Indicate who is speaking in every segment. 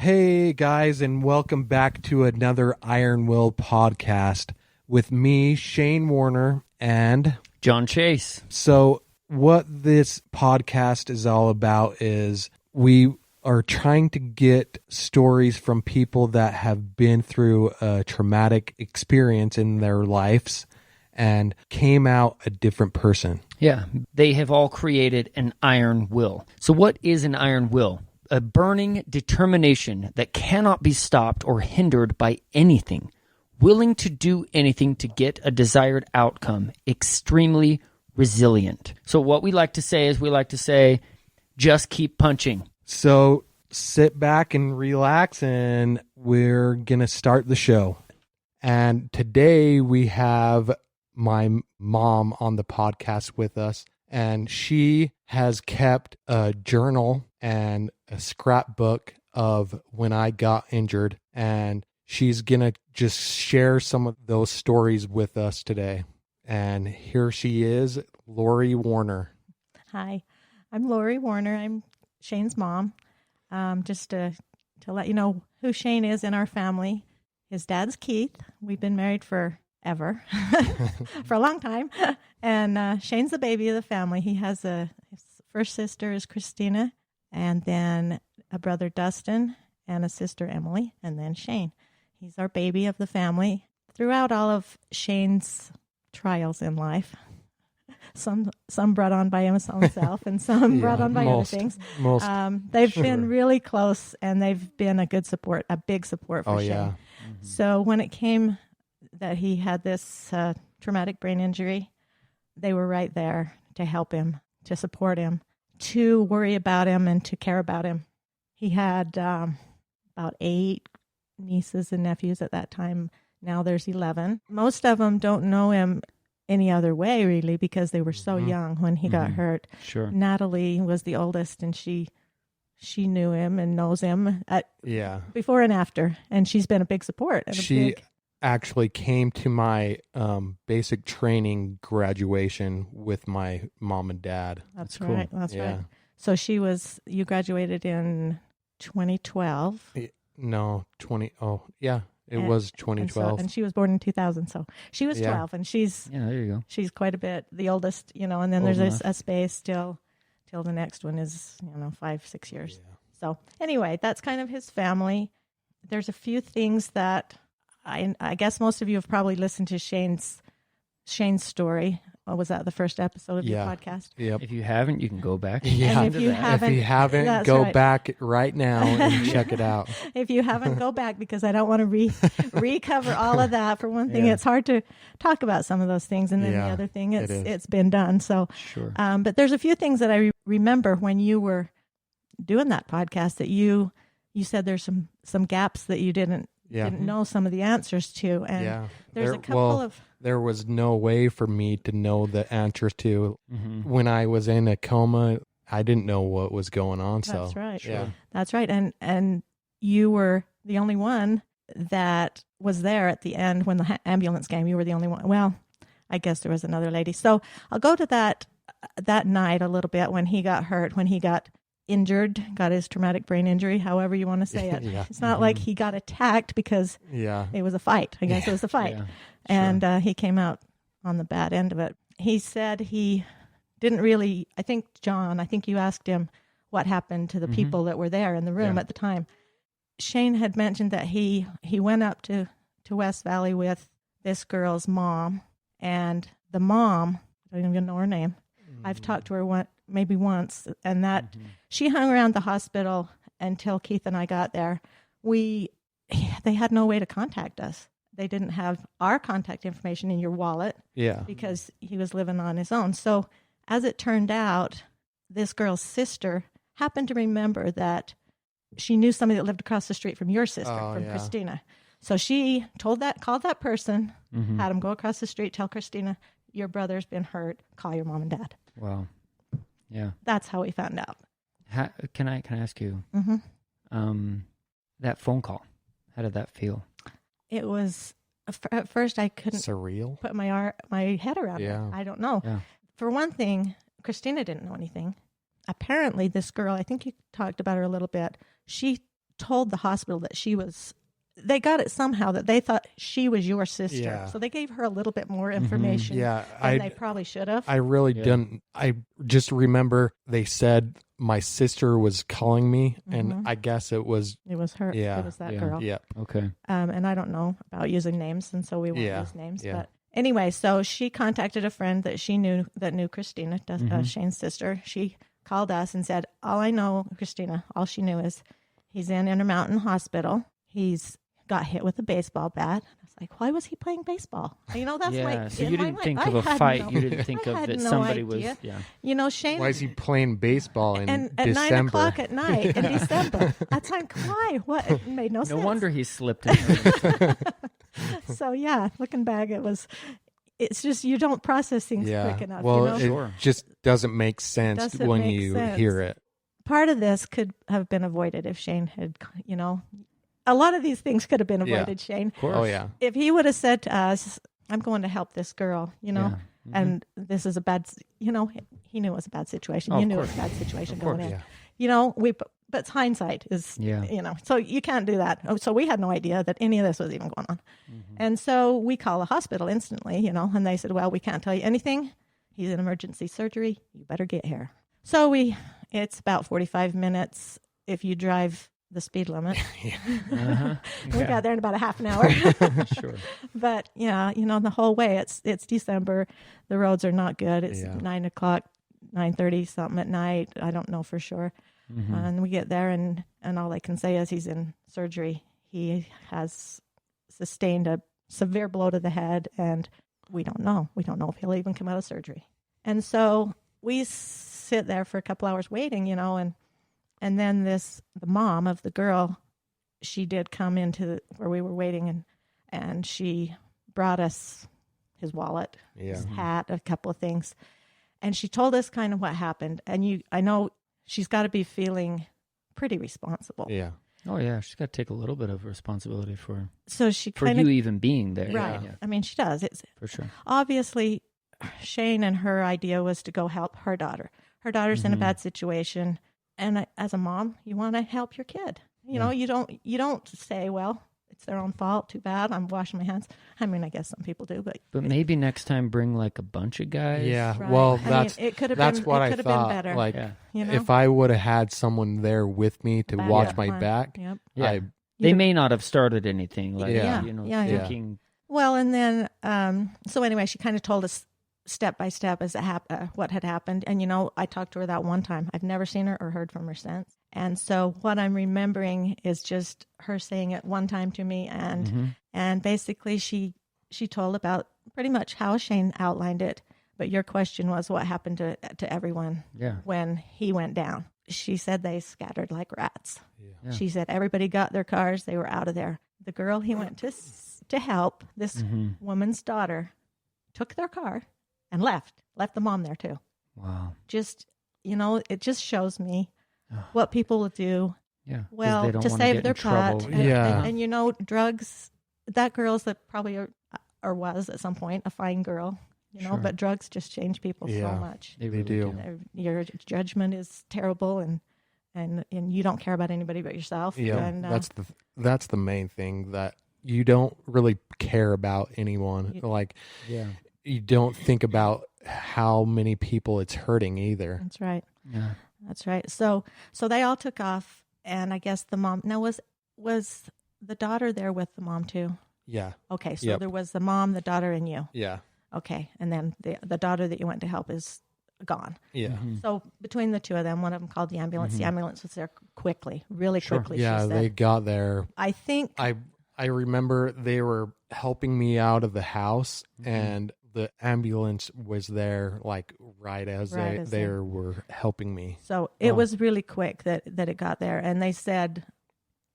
Speaker 1: Hey guys, and welcome back to another IronWill podcast with me, Shane Warner, and
Speaker 2: Jon Case.
Speaker 1: So what this podcast is all about is we are trying to get stories from people that have been through a traumatic experience in their lives and came out a different person.
Speaker 2: Yeah, they have all created an iron will. So what is an iron will? A burning determination that cannot be stopped or hindered by anything, willing to do anything to get a desired outcome, extremely resilient. So what we like to say is just keep punching.
Speaker 1: So sit back and relax, and we're going to start the show. And today we have my mom on the podcast with us, and she has kept a journal and a scrapbook of when I got injured, and she's going to just share some of those stories with us today. And here she is, Lori Warner.
Speaker 3: Hi, I'm Lori Warner. I'm Shane's mom. Just to let you know who Shane is in our family. His dad's Keith. We've been married forever, for a long time. And Shane's the baby of the family. He has his first sister is Christina, and then a brother Dustin, and a sister Emily, and then Shane. He's our baby of the family. Throughout all of Shane's trials in life, some brought on by himself, and some brought on by other things. They've been really close, and they've been a big support for Shane. Yeah. Mm-hmm. So when it came that he had this traumatic brain injury, they were right there to help him, to support him, to worry about him, and to care about him. He had about 8 nieces and nephews at that time. Now there's 11. Most of them don't know him any other way, really, because they were so young when he got hurt. Sure. Natalie was the oldest, and she knew him and knows him before and after, and she's been a big support. She
Speaker 1: actually came to my basic training graduation with my mom and dad.
Speaker 3: That's right. Cool. That's right. So you graduated in 2012.
Speaker 1: No, it was 2012.
Speaker 3: And she was born in 2000, so she was 12, and she's
Speaker 2: there you go.
Speaker 3: She's quite a bit the oldest, and then there's a space till the next one is 5-6 years. Yeah. So anyway, that's kind of his family. There's a few things that I guess most of you have probably listened to Shane's story. Was that the first episode of your podcast?
Speaker 1: Yep.
Speaker 2: If you haven't, you can go back.
Speaker 3: Yeah. If you haven't,
Speaker 1: go back right now and check it out.
Speaker 3: If you haven't, go back, because I don't want to recover all of that. For one thing, it's hard to talk about some of those things, and then the other thing, it's been done. So, sure. But there's a few things that I remember when you were doing that podcast that you said there's some gaps that you didn't know some of the answers to, and there's a couple of.
Speaker 1: There was no way for me to know the answers to. When I was in a coma, I didn't know what was going on.
Speaker 3: That's right.
Speaker 1: Sure. Yeah.
Speaker 3: That's right. And you were the only one that was there at the end when the ambulance came. You were the only one. Well, I guess there was another lady. So I'll go to that night a little bit when he got hurt, when he got injured, got his traumatic brain injury, however you want to say it. It's not like he got attacked, because it was a fight. I guess it was a fight. Yeah. And he came out on the bad end of it. He said he didn't really, I think you asked him what happened to the people that were there in the room at the time. Shane had mentioned that he went up to West Valley with this girl's mom, and the mom, I don't even know her name. I've talked to her maybe once, and that she hung around the hospital until Keith and I got there. They had no way to contact us. They didn't have our contact information in your wallet, because he was living on his own. So as it turned out, this girl's sister happened to remember that she knew somebody that lived across the street from your sister, Christina. So she called that person, had him go across the street, tell Christina, your brother's been hurt, call your mom and dad.
Speaker 2: Wow. Yeah.
Speaker 3: That's how we found out.
Speaker 2: Can I ask you, that phone call, how did that feel?
Speaker 3: It was, at first I couldn't
Speaker 1: surreal.
Speaker 3: Put my head around it. I don't know. Yeah. For one thing, Christina didn't know anything. Apparently this girl, I think you talked about her a little bit, she told the hospital that they got it somehow that they thought she was your sister.
Speaker 1: Yeah.
Speaker 3: So they gave her a little bit more information
Speaker 1: Yeah,
Speaker 3: than they probably should have.
Speaker 1: I really didn't. I just remember they said my sister was calling me, and I guess it was
Speaker 3: her.
Speaker 1: Yeah.
Speaker 3: It was that girl.
Speaker 1: Yeah.
Speaker 2: Okay.
Speaker 3: And I don't know about using names, and so we won't use names.
Speaker 1: Yeah.
Speaker 3: But anyway, so she contacted a friend that she knew that knew Christina, Shane's sister. She called us and said, all I know, Christina, all she knew is he's in Intermountain Hospital. He's got hit with a baseball bat. I was like, why was he playing baseball? You know, that's
Speaker 2: Yeah.
Speaker 3: my.
Speaker 2: So
Speaker 3: in
Speaker 2: you
Speaker 3: my
Speaker 2: didn't
Speaker 3: mind,
Speaker 2: think
Speaker 3: I
Speaker 2: of a
Speaker 3: had
Speaker 2: fight.
Speaker 3: no-
Speaker 2: You didn't think
Speaker 3: I
Speaker 2: of
Speaker 3: had
Speaker 2: that
Speaker 3: no
Speaker 2: somebody
Speaker 3: idea.
Speaker 2: was. Yeah.
Speaker 3: You know, Shane.
Speaker 1: Why is he playing baseball in
Speaker 3: and at
Speaker 1: December?
Speaker 3: 9 o'clock at night in December. That's like, why? What? It made no sense.
Speaker 2: No wonder he slipped in.
Speaker 3: So yeah, looking back, it's just you don't process things quick enough.
Speaker 1: Well,
Speaker 3: you know?
Speaker 1: it
Speaker 2: Sure.
Speaker 1: just doesn't make sense
Speaker 3: Doesn't
Speaker 1: when
Speaker 3: make
Speaker 1: you
Speaker 3: sense.
Speaker 1: hear it.
Speaker 3: Part of this could have been avoided if Shane had, a lot of these things could have been avoided, Shane.
Speaker 2: Of course.
Speaker 1: Oh yeah.
Speaker 3: If he would have said to us, I'm going to help this girl,
Speaker 2: Yeah.
Speaker 3: and this is a bad, he knew it was a bad situation.
Speaker 2: Oh,
Speaker 3: you
Speaker 2: of
Speaker 3: knew it
Speaker 2: course.
Speaker 3: was a bad situation
Speaker 2: Of course,
Speaker 3: going in.
Speaker 1: yeah.
Speaker 3: But hindsight is,
Speaker 2: Yeah.
Speaker 3: so you can't do that. So we had no idea that any of this was even going on. And so we call the hospital instantly, and they said, well, we can't tell you anything. He's in emergency surgery. You better get here. So it's about 45 minutes if you drive the speed limit.
Speaker 2: Uh-huh.
Speaker 3: We got there in about a half an hour.
Speaker 2: Sure.
Speaker 3: But yeah, the whole way it's December. The roads are not good. It's 9 o'clock, 9:30 something at night. I don't know for sure. And we get there and all I can say is he's in surgery. He has sustained a severe blow to the head, and we don't know. We don't know if he'll even come out of surgery. And so we sit there for a couple hours waiting, and then the mom of the girl, she did come into where we were waiting, and she brought us his wallet, his hat, a couple of things. And she told us kind of what happened. And I know she's got to be feeling pretty responsible.
Speaker 1: Yeah.
Speaker 2: Oh yeah, she's got to take a little bit of responsibility for
Speaker 3: So she
Speaker 2: for
Speaker 3: kind
Speaker 2: you
Speaker 3: of,
Speaker 2: even being there.
Speaker 3: right.
Speaker 2: Yeah,
Speaker 3: I mean, she does. It's
Speaker 2: for sure.
Speaker 3: obviously Shane and her idea was to go help her daughter. Her daughter's in a bad situation. And as a mom, you want to help your kid. You don't say, well, it's their own fault. Too bad. I'm washing my hands. I mean, I guess some people do, but
Speaker 2: maybe next time bring like a bunch of guys.
Speaker 1: Yeah.
Speaker 3: right.
Speaker 1: Well,
Speaker 3: I mean, it could have
Speaker 1: that's
Speaker 3: been,
Speaker 1: what
Speaker 3: it
Speaker 1: I
Speaker 3: could have
Speaker 1: thought.
Speaker 3: been better.
Speaker 1: Like,
Speaker 2: Yeah.
Speaker 1: if I would have had someone there with me to
Speaker 3: Back
Speaker 1: watch
Speaker 3: up
Speaker 1: my
Speaker 3: line.
Speaker 1: back,
Speaker 3: Yep.
Speaker 2: Yeah. They may not have started anything. Like,
Speaker 1: Yeah.
Speaker 3: Yeah.
Speaker 2: thinking.
Speaker 3: Well, and then, so anyway, she kind of told us step by step as what had happened. And, I talked to her that one time. I've never seen her or heard from her since. And so what I'm remembering is just her saying it one time to me. And basically she told about pretty much how Shane outlined it. But your question was what happened to everyone when he went down. She said they scattered like rats.
Speaker 2: Yeah.
Speaker 3: She said everybody got their cars. They were out of there. The girl he went to help, this woman's daughter, took their car and left the mom there too.
Speaker 2: Wow.
Speaker 3: Just, it just shows me what people will do.
Speaker 2: Yeah. 'Cause
Speaker 3: Well,
Speaker 2: they don't
Speaker 3: to
Speaker 2: wanna
Speaker 3: save
Speaker 2: get
Speaker 3: their
Speaker 2: in trouble.
Speaker 3: pot.
Speaker 1: Yeah.
Speaker 3: And drugs, that girl's that probably or was at some point a fine girl,
Speaker 2: Sure.
Speaker 3: but drugs just change people so
Speaker 1: Yeah.
Speaker 3: much.
Speaker 2: They
Speaker 1: They
Speaker 2: really
Speaker 1: do.
Speaker 3: Your judgment is terrible and you don't care about anybody but yourself.
Speaker 1: Yeah,
Speaker 3: And,
Speaker 1: that's the main thing, that you don't really care about anyone. Like,
Speaker 2: Yeah.
Speaker 3: Mm-hmm.
Speaker 1: you don't think about how many people it's hurting either.
Speaker 3: that's right.
Speaker 2: Yeah.
Speaker 3: That's right. So they all took off, and I guess the mom. Now, was the daughter there with the mom too?
Speaker 1: Yeah,
Speaker 3: Okay, so
Speaker 1: Yep.
Speaker 3: there was the mom, the daughter, and you.
Speaker 1: yeah,
Speaker 3: Okay, and then the daughter that you went to help is gone.
Speaker 1: yeah,
Speaker 2: Mm-hmm.
Speaker 3: So between the two of them, one of them called the ambulance. The ambulance was there really quickly.
Speaker 1: yeah.
Speaker 3: She said.
Speaker 1: They got there.
Speaker 3: I think.
Speaker 1: I remember they were helping me out of the house,
Speaker 3: Mm-hmm.
Speaker 1: and the ambulance was there like right as they were helping me.
Speaker 3: So it was really quick that it got there. And they said,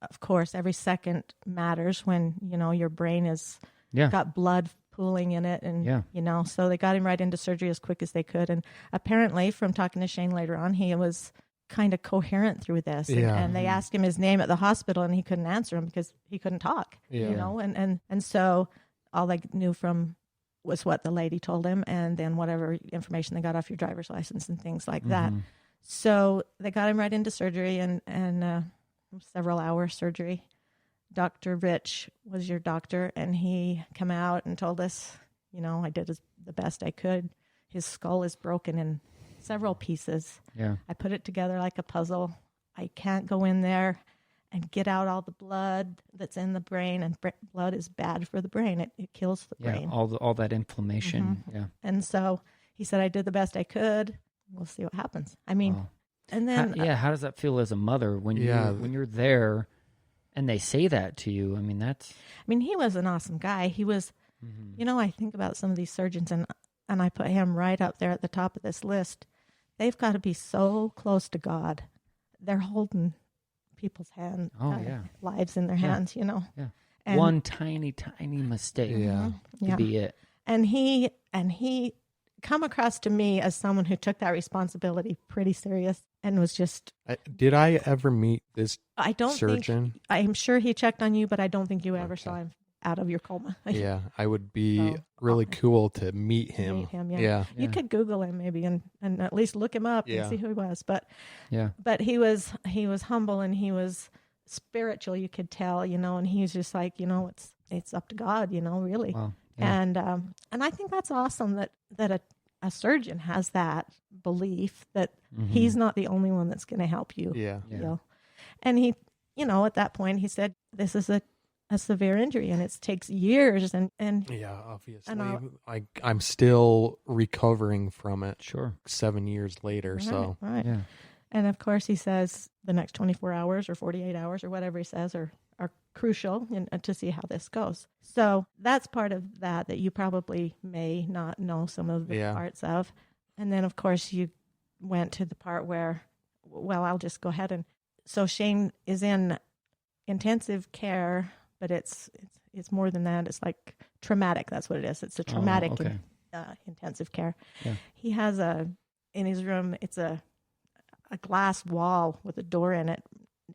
Speaker 3: of course, every second matters when, your brain is got blood pooling in it. And, so they got him right into surgery as quick as they could. And apparently from talking to Shane later on, he was kind of coherent through this. And they asked him his name at the hospital and he couldn't answer him because he couldn't talk, and so all they knew from was what the lady told him, and then whatever information they got off your driver's license and things like that. So they got him right into surgery, and several hour surgery. Dr. Rich was your doctor, and he came out and told us, I did the best I could. His skull is broken in several pieces.
Speaker 2: Yeah.
Speaker 3: I put it together like a puzzle. I can't go in there and get out all the blood that's in the brain, and blood is bad for the brain. It kills the brain.
Speaker 2: All that inflammation.
Speaker 3: Mm-hmm.
Speaker 2: Yeah.
Speaker 3: And so he said, I did the best I could. We'll see what happens. I mean,
Speaker 2: Wow.
Speaker 3: and then
Speaker 2: how does that feel as a mother when you're there and they say that to you? I mean,
Speaker 3: he was an awesome guy. He was, I think about some of these surgeons, and I put him right up there at the top of this list. They've got to be so close to God. They're holding people's lives in their hands,
Speaker 2: Yeah.
Speaker 3: And
Speaker 2: one tiny mistake could be it.
Speaker 3: And he come across to me as someone who took that responsibility pretty serious and was just.
Speaker 1: Did I ever meet this
Speaker 3: I don't
Speaker 1: surgeon?
Speaker 3: I'm sure he checked on you, but I don't think you ever saw him out of your coma.
Speaker 1: Yeah, I would be really cool to meet him.
Speaker 3: Yeah. You could Google him maybe and at least look him up and see who he was. But he was humble, and he was spiritual. You could tell, and he was just like, it's up to God, really.
Speaker 2: Wow. Yeah.
Speaker 3: And I think that's awesome that a surgeon has that belief that he's not the only one that's going to help you.
Speaker 1: Yeah.
Speaker 3: And he, at that point he said, this is a severe injury and it takes years and
Speaker 1: yeah, obviously I'm still recovering from it.
Speaker 2: Sure.
Speaker 1: 7 years later.
Speaker 3: Right.
Speaker 2: Yeah.
Speaker 3: And of course he says the next 24 hours or 48 hours or whatever he says are crucial to see how this goes. So that's part of that you probably may not know some of the parts of. And then of course you went to the part where, well, I'll just go ahead. And so Shane is in intensive care, but it's more than that. It's like traumatic. That's what it is. It's a traumatic intensive care.
Speaker 2: Yeah.
Speaker 3: He has in his room, it's a glass wall with a door in it.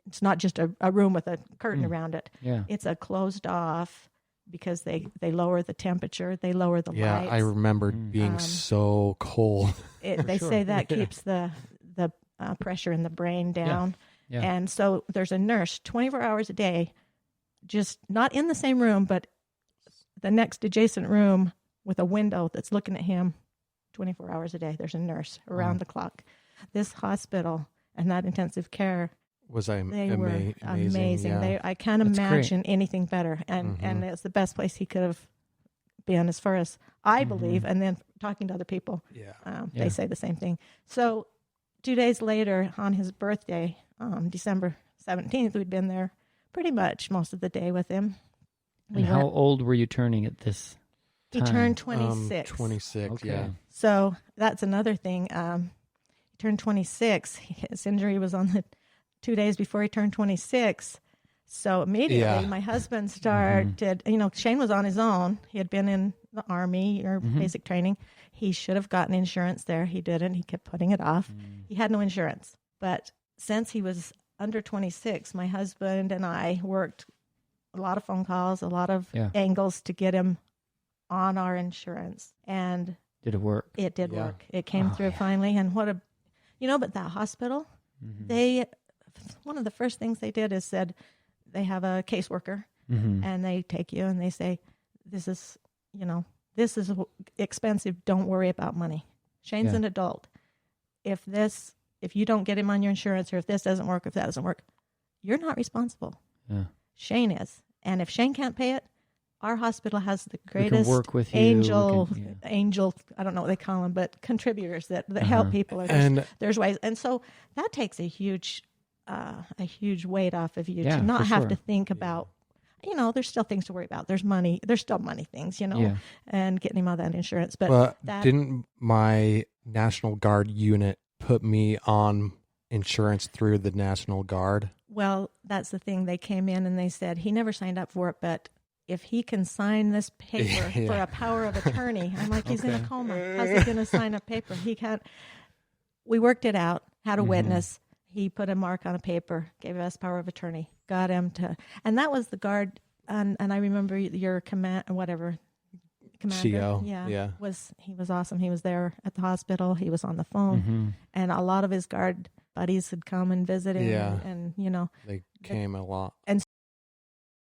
Speaker 3: It's not just a room with a curtain around it.
Speaker 2: Yeah.
Speaker 3: It's a closed off because they lower the temperature. They lower the lights.
Speaker 1: Yeah, I remember being so cold.
Speaker 3: They say that keeps the pressure in the brain down.
Speaker 2: Yeah.
Speaker 3: And so there's a nurse 24 hours a day, just not in the same room, but the next adjacent room with a window that's looking at him 24 hours a day. There's a nurse around the clock. This hospital and that intensive care
Speaker 1: was
Speaker 3: were amazing.
Speaker 1: Yeah.
Speaker 3: I can't imagine anything better. And it's the best place he could have been as far as I believe. And then talking to other people, they say the same thing. So 2 days later on his birthday, December 17th, we'd been there pretty much most of the day with him.
Speaker 2: And how old were you turning at this time?
Speaker 3: He turned 26.
Speaker 1: 26,
Speaker 2: Okay.
Speaker 1: yeah.
Speaker 3: So that's another thing. He turned 26. His injury was on the 2 days before he turned 26. So immediately my husband started, Shane was on his own. He had been in the Army or basic training. He should have gotten insurance there. He didn't. He kept putting it off. He had no insurance. But since he was under 26, my husband and I worked a lot of phone calls, a lot of angles to get him on our insurance. And
Speaker 2: did it work?
Speaker 3: It did work. It came through finally. And but that hospital, one of the first things they did is said they have a caseworker and they take you and they say, this is expensive. Don't worry about money. Shane's an adult. If you don't get him on your insurance or if this doesn't work, if that doesn't work, you're not responsible.
Speaker 2: Yeah.
Speaker 3: Shane is. And if Shane can't pay it, our hospital has the greatest
Speaker 2: work with you.
Speaker 3: angel, I don't know what they call them, but contributors that help people. There's ways. And so that takes a huge weight off of you to not have to think about, there's still things to worry about. There's money. There's still money things, and getting him on that insurance. But
Speaker 1: didn't my National Guard unit put me on insurance through the National Guard?
Speaker 3: Well, that's the thing. They came in and they said he never signed up for it, but if he can sign this paper for a power of attorney, I'm like, he's in a coma. How's he going to sign a paper? He can't. We worked it out, had a witness. He put a mark on a paper, gave us power of attorney, got him to, and that was the Guard. And I remember your commander,
Speaker 1: CO,
Speaker 3: he was awesome. He was there at the hospital. He was on the phone, and a lot of his Guard buddies had come and visited.
Speaker 1: Yeah.
Speaker 3: And you know,
Speaker 1: They came a lot.
Speaker 3: And